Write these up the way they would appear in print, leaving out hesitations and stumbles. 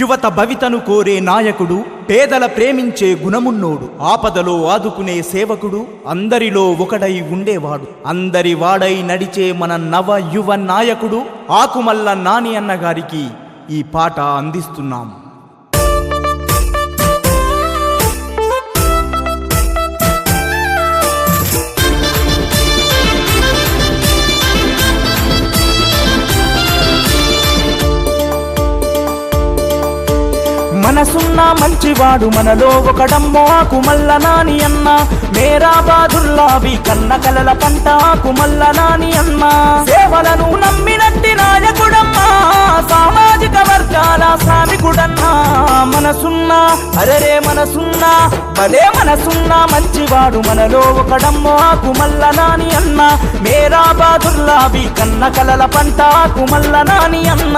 యువత భవితను కోరే నాయకుడు, పేదల ప్రేమించే గుణమున్నోడు, ఆపదలో ఆదుకునే సేవకుడు, అందరిలో ఒకడై ఉండేవాడు, అందరి వాడై నడిచే మన నవ యువ నాయకుడు ఆకుమల్ల నాని అన్నగారికి ఈ పాట అందిస్తున్నాం. మనసున్న మంచివాడు మనలో ఒకడమ్మో ఆకుమల్ల నాని అన్న. మేరా బాదుల్లావి కన్న కలల పంట ఆకుమల్ల నాని అన్న. సేవలను నమ్మినట్టి నాయకుడమ్మా, సామాజిక వర్గాల శ్రామికుడన్నా. మనసున్న అరరే మనసున్న భలే మనసున్న మంచివాడు మనలో ఒకడమ్మో ఆకుమల్ల నాని అన్న. మేరా బాదుల్లావి కన్న కలల పంట ఆకుమల్ల నాని అన్న.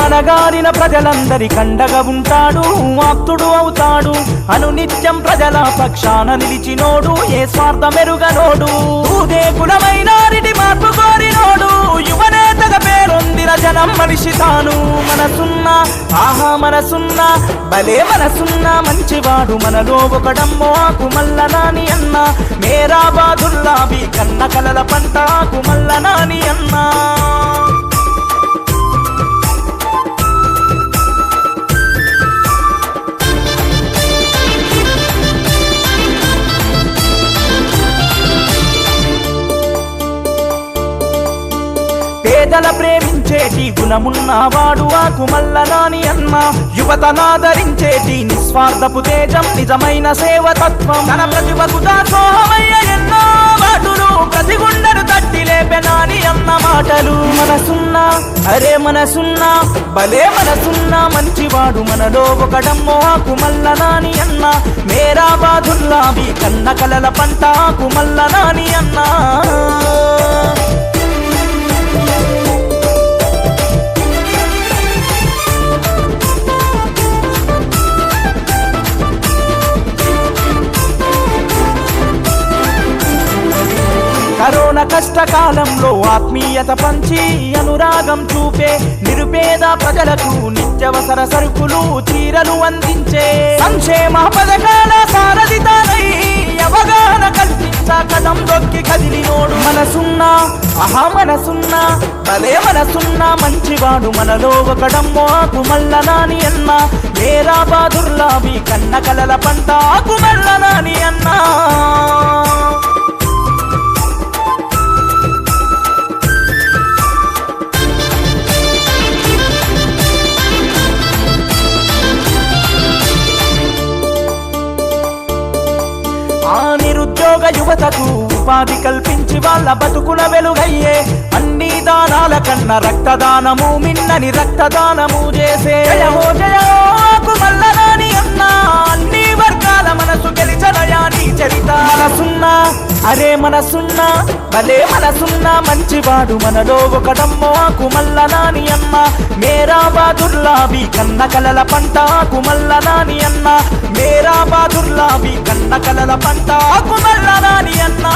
అనగారిన ప్రజలందరి కండగా ఉంటాడు, ఆప్తుడు అవుతాడు, అనునిత్యం ప్రజల పక్షాన నిలిచినోడు, ఏ స్వార్థమెరుగనోడు, ఊదే కులమైనారిటి మార్పు కోరినోడు, యువనేతగా పేరొందిన జనం మనిషి తాను. మనసున్న ఆహా మనసున్న భలే మనసున్న మంచివాడు మనలో ఒకడమ్మో ఆకుమల్ల నాని అన్న. మేరా బాదుల్లావి కన్న కలల పంట ఆకుమల్ల నాని అన్న. పేదల ప్రేమించేటి గుణమున్నవాడు ఆకుమల్ల నాని అన్న. యువతనాదరించేటి నిస్వార్థపు తేజం, నిజమైన సేవతత్వం, తన ప్రతిభకు దాసోహమయ్య ఎన్నో మాటలు, ప్రతి గుండెను తట్టి లేపే నాని అన్న మాటలు. మనసున్న అరే మనసున్న భలే మనసున్న మంచివాడు మనలో ఒకడమ్మో ఆకుమల్ల నాని అన్న. మేరా బాదుల్లావి కన్న కలల పంట ఆకుమల్ల నాని అన్న. కరోనా కష్టకాలంలో ఆత్మీయత పంచి అనురాగం చూపే నిరుపేద ప్రజలకు నిత్యవసర సరుకులు చీరలు అందించే సంక్షేమ పథకాల సారథి తానై అవగాహన కల్పించ కదం దొక్కి కదిలినోడు. మనసున్న ఆహా మనసున్న భలే మనసున్న మంచివాడు మనలో ఒకడమ్మో ఆకుమల్ల నాని అన్న. మేరా బాదుల్లావి కన్న కలల పంట ఆకుమల్ల నాని అన్న. నిరుద్యోగ యువతకు ఉపాధి కల్పించి వాళ్ళ బతుకుల వెలుగయ్యే అన్ని దానాల కన్నా రక్తదానము మిన్నని రక్తదానము చేసే జయమో జయమో ఆకుమల్ల నాని అన్న. అన్ని వర్గాల మనసు గెలిచనయాని చరిత. మనసున్న అరే మనసున్న భలే మనసున్న మంచివాడు మనలో ఒకడమ్మో ఆకుమల్ల నాని అన్న. మేరా బాదుల్లావి కన్న కలల పంట ఆకుమల్ల నాని అన్న. మేరా బాదుల్లావి కన్న కలల పంట ఆకుమల్ల నాని అన్న.